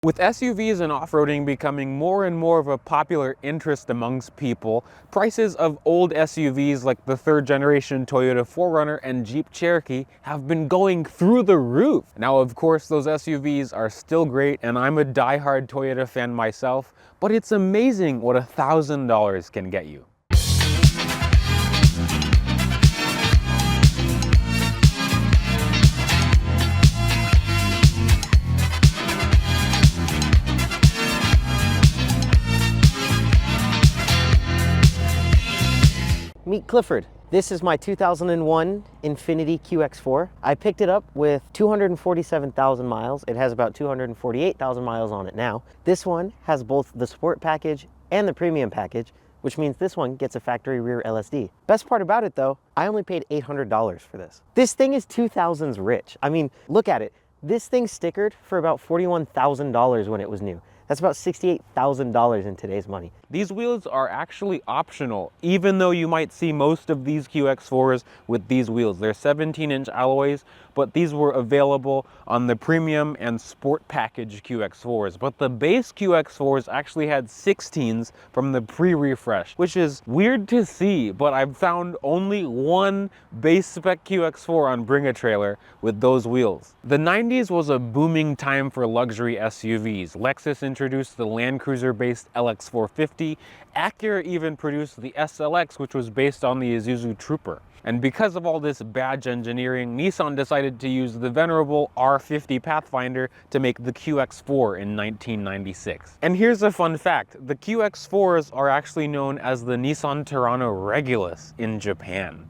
With SUVs and off-roading becoming more and more of a popular interest amongst people, prices of old SUVs like the third generation Toyota 4Runner and Jeep Cherokee have been going through the roof. Now, of course, those SUVs are still great, and I'm a die-hard Toyota fan myself, but it's amazing what $1,000 can get you. Meet Clifford. This is my 2001 Infiniti QX4. I picked it up with 247,000 miles. It has about 248,000 miles on it now. This one has both the sport package and the premium package, which means this one gets a factory rear LSD. Best part about it though, I only paid $800 for this. This thing is 2000's rich. I mean, look at it. This thing stickered for about $41,000 when it was new. That's about $68,000 in today's money. These wheels are actually optional, even though you might see most of these QX4s with these wheels. They're 17-inch alloys, but these were available on the premium and sport package QX4s. But the base QX4s actually had 16s from the pre-refresh, which is weird to see, but I've found only one base spec QX4 on Bring a Trailer with those wheels. The 90s was a booming time for luxury SUVs. Lexus introduced the Land Cruiser-based LX450. Acura even produced the SLX, which was based on the Isuzu Trooper. And because of all this badge engineering, Nissan decided to use the venerable R50 Pathfinder to make the QX4 in 1996. And here's a fun fact, the QX4s are actually known as the Nissan Terrano Regulus in Japan.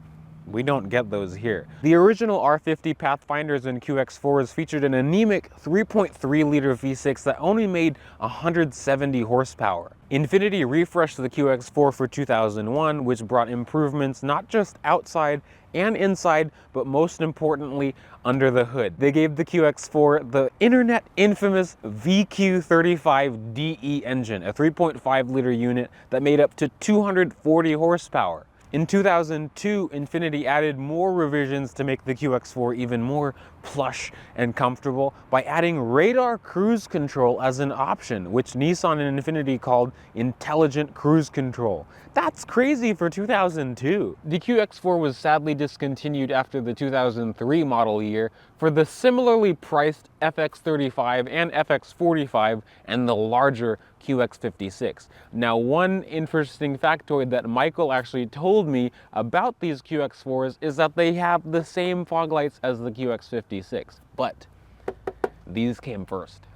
We don't get those here. The original R50 Pathfinders and QX4s featured an anemic 3.3-liter V6 that only made 170 horsepower. Infiniti refreshed the QX4 for 2001, which brought improvements not just outside and inside, but most importantly, under the hood. They gave the QX4 the internet infamous VQ35DE engine, a 3.5-liter unit that made up to 240 horsepower. In 2002, Infiniti added more revisions to make the QX4 even more plush and comfortable by adding radar cruise control as an option, which Nissan and Infiniti called intelligent cruise control. That's crazy for 2002. The QX4 was sadly discontinued after the 2003 model year for the similarly priced FX35 and FX45 and the larger QX56. Now, one interesting factoid that Michael actually told me about these QX4s is that they have the same fog lights as the QX56, but these came first.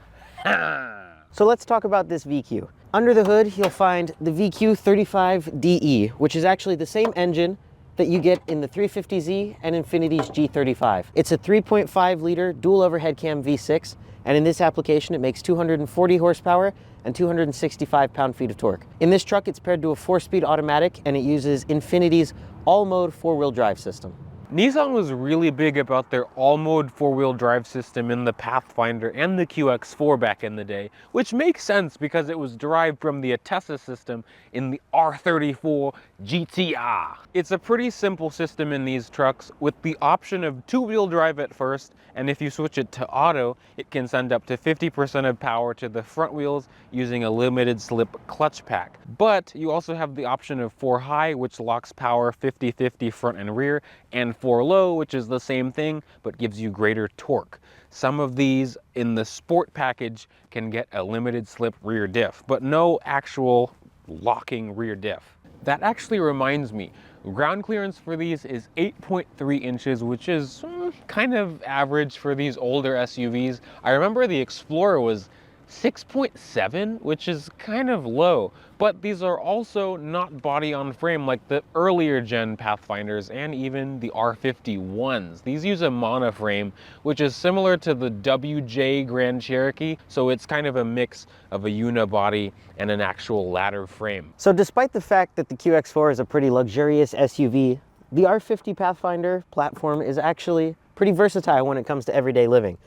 So let's talk about this VQ. Under the hood, you'll find the VQ35DE, which is actually the same engine that you get in the 350Z and Infiniti's G35. It's a 3.5-liter dual overhead cam V6, and in this application, it makes 240 horsepower and 265 pound-feet of torque. In this truck, it's paired to a 4-speed automatic, and it uses Infiniti's all-mode 4-wheel drive system. Nissan was really big about their all-mode 4-wheel drive system in the Pathfinder and the QX4 back in the day, which makes sense because it was derived from the Atessa system in the R34 GTR. It's a pretty simple system in these trucks with the option of 2-wheel drive at first, and if you switch it to auto, it can send up to 50% of power to the front wheels using a limited slip clutch pack. But you also have the option of 4 high, which locks power 50-50 front and rear, and 4 low, which is the same thing, but gives you greater torque. Some of these in the sport package can get a limited slip rear diff, but no actual locking rear diff. That actually reminds me, ground clearance for these is 8.3 inches, which is kind of average for these older SUVs. I remember the Explorer was 6.7, which is kind of low, but these are also not body on frame like the earlier gen Pathfinders and even the R50's. These use a monoframe, which is similar to the WJ Grand Cherokee, so it's kind of a mix of a unibody and an actual ladder frame. So despite the fact that the QX4 is a pretty luxurious SUV, the R50 Pathfinder platform is actually pretty versatile when it comes to everyday living.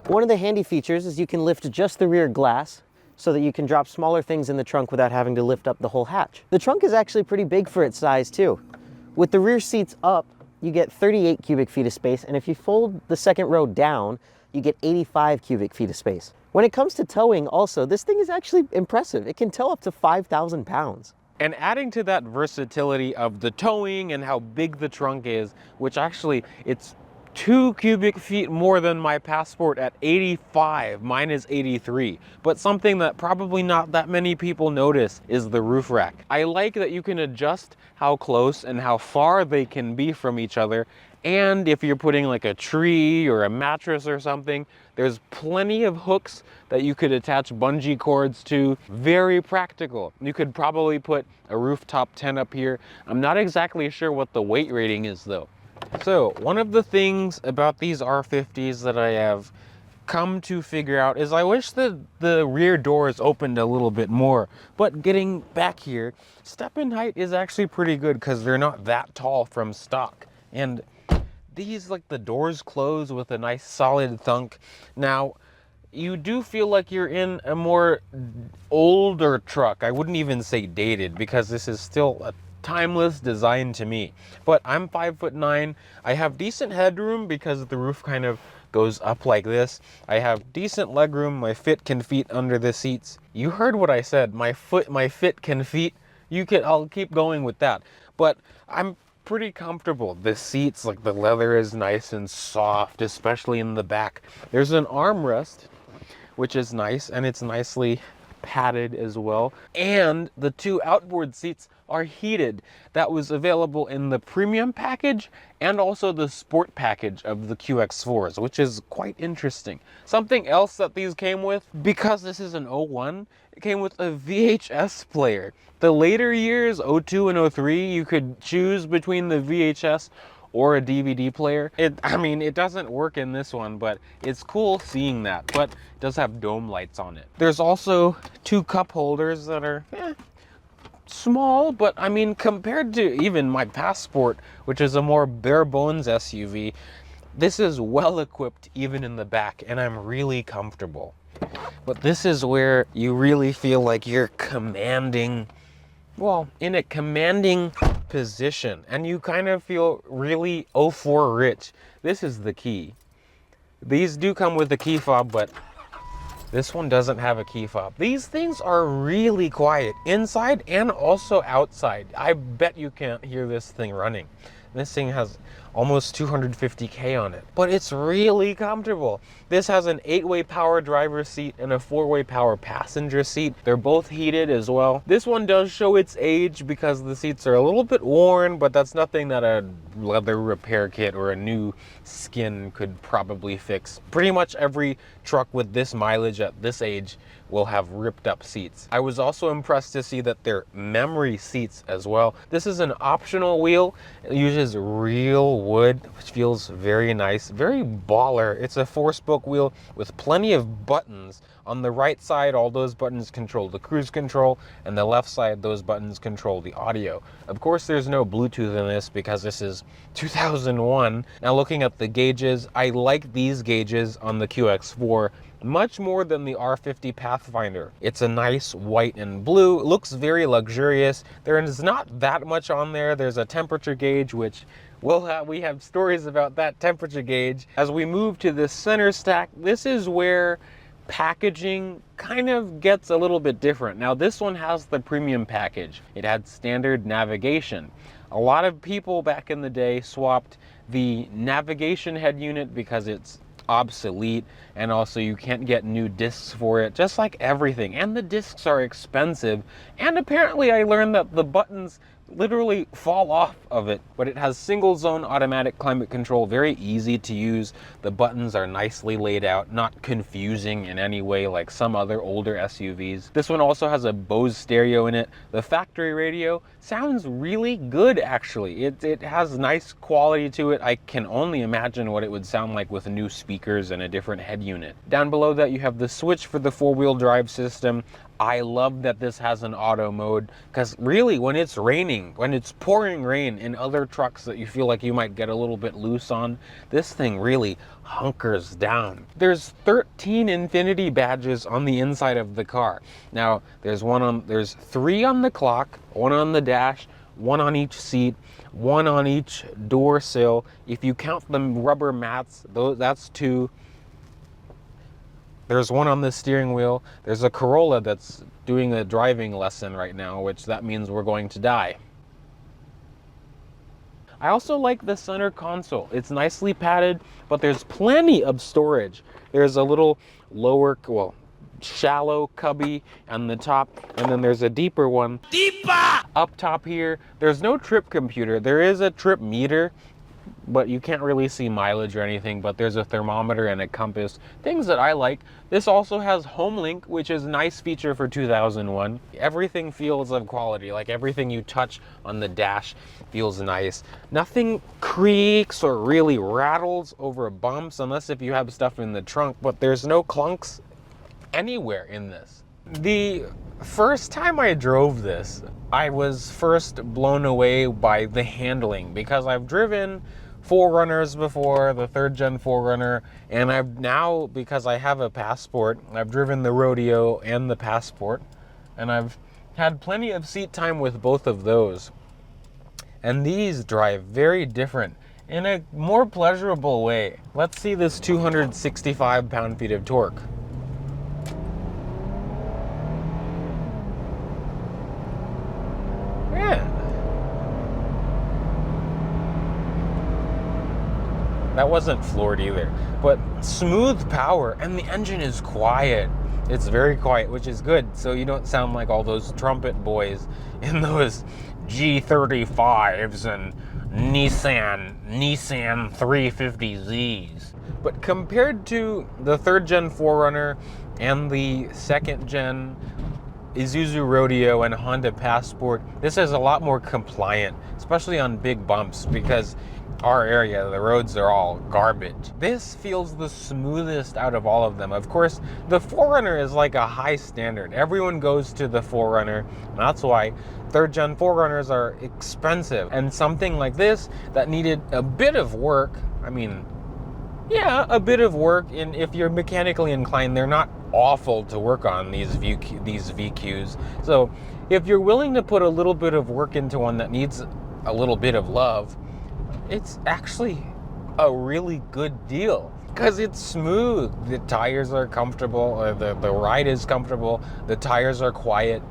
One of the handy features is you can lift just the rear glass so that you can drop smaller things in the trunk without having to lift up the whole hatch. The trunk is actually pretty big for its size too. With the rear seats up, you get 38 cubic feet of space, and if you fold the second row down, you get 85 cubic feet of space. When it comes to towing also, this thing is actually impressive. It can tow up to 5,000 pounds. And adding to that versatility of the towing and how big the trunk is, which actually it's 2 cubic feet more than my Passport at 85. Mine is 83. But something that probably not that many people notice is the roof rack. I like that you can adjust how close and how far they can be from each other. And if you're putting like a tree or a mattress or something, there's plenty of hooks that you could attach bungee cords to. Very practical. You could probably put a rooftop tent up here. I'm not exactly sure what the weight rating is though. So one of the things about these R50s that I have come to figure out is I wish that the rear doors opened a little bit more. But getting back here, step-in height is actually pretty good because they're not that tall from stock. And these, like, the doors close with a nice solid thunk. Now, you do feel like you're in a more older truck. I wouldn't even say dated because this is still a timeless design to me. But I'm 5'9". I have decent headroom because the roof kind of goes up like this. I have decent legroom. My fit can fit under the seats. You heard what I said. My fit can fit. I'll keep going with that. But I'm pretty comfortable. The seats, like the leather is nice and soft, especially in the back. There's an armrest, which is nice, and it's nicely padded as well. And the 2 outboard seats are heated. That was available in the premium package and also the sport package of the QX4s, which is quite interesting. Something else that these came with, because this is an 01, it came with a VHS player. The later years, 02 and 03, you could choose between the VHS or a DVD player. I mean, it doesn't work in this one, but it's cool seeing that. But it does have dome lights on it. There's also 2 cup holders that are small, but I mean, compared to even my Passport, which is a more bare bones SUV, this is well equipped even in the back, and I'm really comfortable. But this is where you really feel like you're commanding, well, in a commanding position, and you kind of feel really 04 rich. This is the key. These do come with a key fob, but this one doesn't have a key fob. These things are really quiet inside and also outside. I bet you can't hear this thing running. This thing has almost 250K on it, but it's really comfortable. This has an 8-way power driver's seat and a 4-way power passenger seat. They're both heated as well. This one does show its age because the seats are a little bit worn, but that's nothing that a leather repair kit or a new skin could probably fix. Pretty much every truck with this mileage at this age will have ripped up seats. I was also impressed to see that they're memory seats as well. This is an optional wheel. It uses real wood, which feels very nice, very baller. It's a 4-spoke wheel with plenty of buttons. On the right side, all those buttons control the cruise control, and the left side, those buttons control the audio. Of course, there's no Bluetooth in this because this is 2001. Now, looking at the gauges, I like these gauges on the QX4 much more than the R50 Pathfinder. It's a nice white and blue. It looks very luxurious. There is not that much on there. There's a temperature gauge, which we have stories about that temperature gauge. As we move to the center stack, this is where packaging kind of gets a little bit different. Now, this one has the premium package. It had standard navigation. A lot of people back in the day swapped the navigation head unit because it's obsolete, and also you can't get new discs for it, just like everything. And the discs are expensive, and apparently I learned that the buttons literally fall off of it. But it has single zone automatic climate control, very easy to use. The buttons are nicely laid out, not confusing in any way like some other older SUVs. This one also has a Bose stereo in it. The factory radio sounds really good, actually. It has nice quality to it. I can only imagine what it would sound like with new speakers and a different head unit. Down below that, you have the switch for the 4-wheel drive system. I love that this has an auto mode, because really when it's raining, when it's pouring rain in other trucks that you feel like you might get a little bit loose on, this thing really hunkers down. There's 13 Infiniti badges on the inside of the car. Now, there's 3 on the clock, 1 on the dash, 1 on each seat, 1 on each door sill. If you count the rubber mats, that's 2. There's one on the steering wheel. There's a Corolla that's doing a driving lesson right now, which that means we're going to die. I also like the center console. It's nicely padded, but there's plenty of storage. There's a little lower, well, shallow cubby on the top, and then there's a deeper one up top here. There's no trip computer. There is a trip meter, but you can't really see mileage or anything, but there's a thermometer and a compass, things that I like. This also has HomeLink, which is a nice feature for 2001. Everything feels of quality, like everything you touch on the dash feels nice. Nothing creaks or really rattles over bumps, unless if you have stuff in the trunk, but there's no clunks anywhere in this. The first time I drove this, I was first blown away by the handling, because I've driven 4Runners before, the 3rd gen 4Runner, and I've now, because I have a Passport, I've driven the Rodeo and the Passport, and I've had plenty of seat time with both of those. And these drive very different in a more pleasurable way. Let's see this 265 pound-feet of torque. That wasn't floored either, but smooth power, and the engine is quiet. It's very quiet, which is good, so you don't sound like all those trumpet boys in those G35s and Nissan 350Zs. But compared to the 3rd gen 4Runner and the 2nd gen Isuzu Rodeo and Honda Passport, this is a lot more compliant, especially on big bumps, because our area, the roads are all garbage. This feels the smoothest out of all of them. Of course, the 4Runner is like a high standard. Everyone goes to the 4Runner, and that's why 3rd gen 4Runners are expensive. And something like this that needed a bit of work, I mean, yeah, a bit of work, and if you're mechanically inclined, they're not awful to work on, these VQs. So if you're willing to put a little bit of work into one that needs a little bit of love, it's actually a really good deal, because it's smooth. The tires are comfortable, the ride is comfortable, the tires are quiet.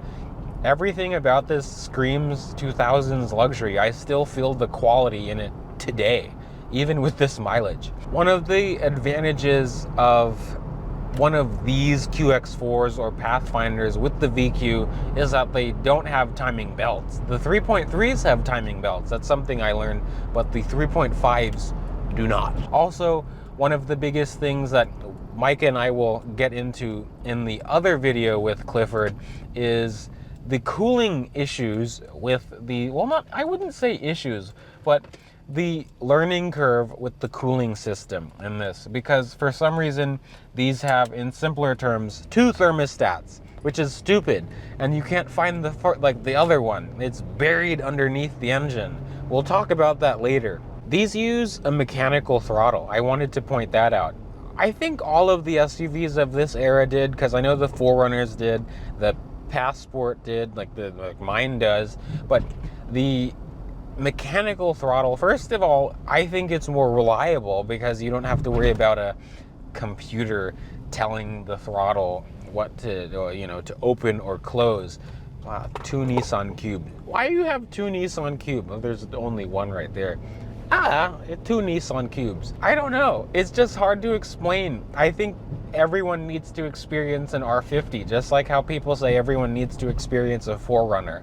Everything about this screams 2000s luxury. I still feel the quality in it today, even with this mileage. One of the advantages of one of these QX4s or Pathfinders with the VQ is that they don't have timing belts. The 3.3s have timing belts. That's something I learned, but the 3.5s do not. Also, one of the biggest things that Mike and I will get into in the other video with Clifford is the cooling issues with the, well, not, I wouldn't say issues, but the learning curve with the cooling system in this, because for some reason these have, in simpler terms, 2 thermostats, which is stupid, and you can't find the other one. It's buried underneath the engine. We'll talk about that later. These use a mechanical throttle. I wanted to point that out. I think all of the SUVs of this era did, because I know the 4Runners did, the Passport did, like mine does, but the mechanical throttle, first of all, I think it's more reliable because you don't have to worry about a computer telling the throttle what to, you know, to open or close. 2 Nissan Cubes. Why do you have 2 Nissan Cubes? Well, there's only one right there. 2 Nissan Cubes. I don't know. It's just hard to explain. I think everyone needs to experience an R50, just like how people say everyone needs to experience a 4Runner.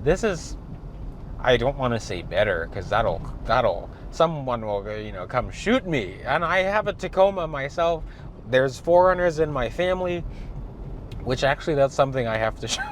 This is, I don't want to say better, because someone will, you know, come shoot me. And I have a Tacoma myself. There's 4Runners in my family, which actually that's something I have to show.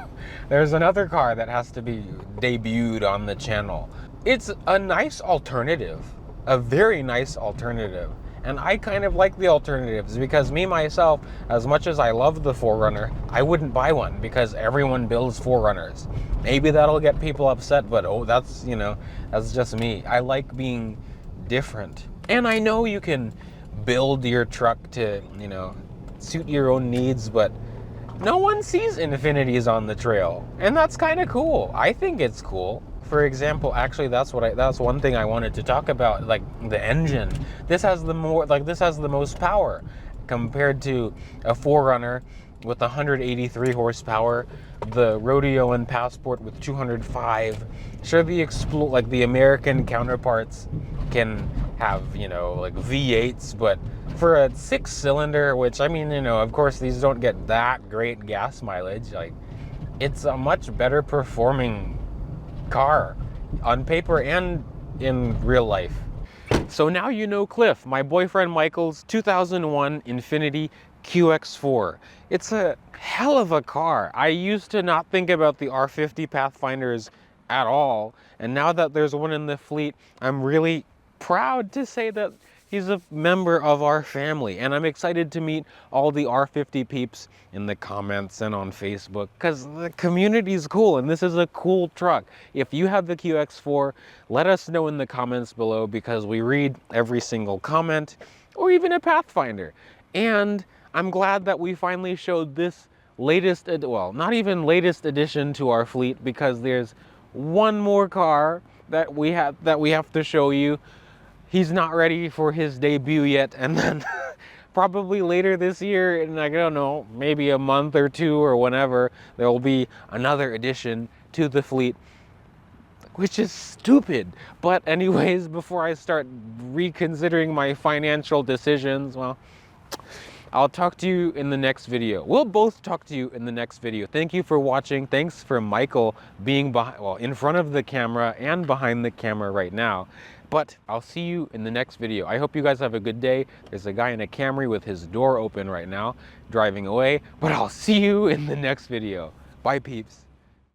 There's another car that has to be debuted on the channel. It's a nice alternative, a very nice alternative. And I kind of like the alternatives, because me, myself, as much as I love the 4Runner, I wouldn't buy one because everyone builds 4Runners. Maybe that'll get people upset, but oh, that's, you know, that's just me. I like being different. And I know you can build your truck to, you know, suit your own needs, but no one sees Infinitis on the trail. And that's kind of cool. I think it's cool. For example, actually, that's one thing I wanted to talk about, like the engine. This has the most power. compared to a 4Runner with 183 horsepower, the Rodeo and Passport with 205. Sure, the American counterparts can have, you know, like V8s, but for a 6-cylinder, which, I mean, you know, of course these don't get that great gas mileage, like, it's a much better performing car on paper and in real life. So now you know Cliff, my boyfriend Michael's 2001 Infiniti QX4. It's a hell of a car. I used to not think about the R50 Pathfinders at all, and now that there's one in the fleet, I'm really proud to say that he's a member of our family, and I'm excited to meet all the R50 peeps in the comments and on Facebook, because the community is cool and this is a cool truck. If you have the QX4, let us know in the comments below, because we read every single comment, or even a Pathfinder. And I'm glad that we finally showed this latest, well, not even latest addition to our fleet, because there's one more car that we have to show you. He's not ready for his debut yet, and then probably later this year, in, I don't know, maybe a month or two or whenever, there will be another addition to the fleet, which is stupid. But anyways, before I start reconsidering my financial decisions, well, I'll talk to you in the next video. We'll both talk to you in the next video. Thank you for watching. Thanks for Michael being in front of the camera and behind the camera right now. But I'll see you in the next video. I hope you guys have a good day. There's a guy in a Camry with his door open right now, driving away. But I'll see you in the next video. Bye, peeps.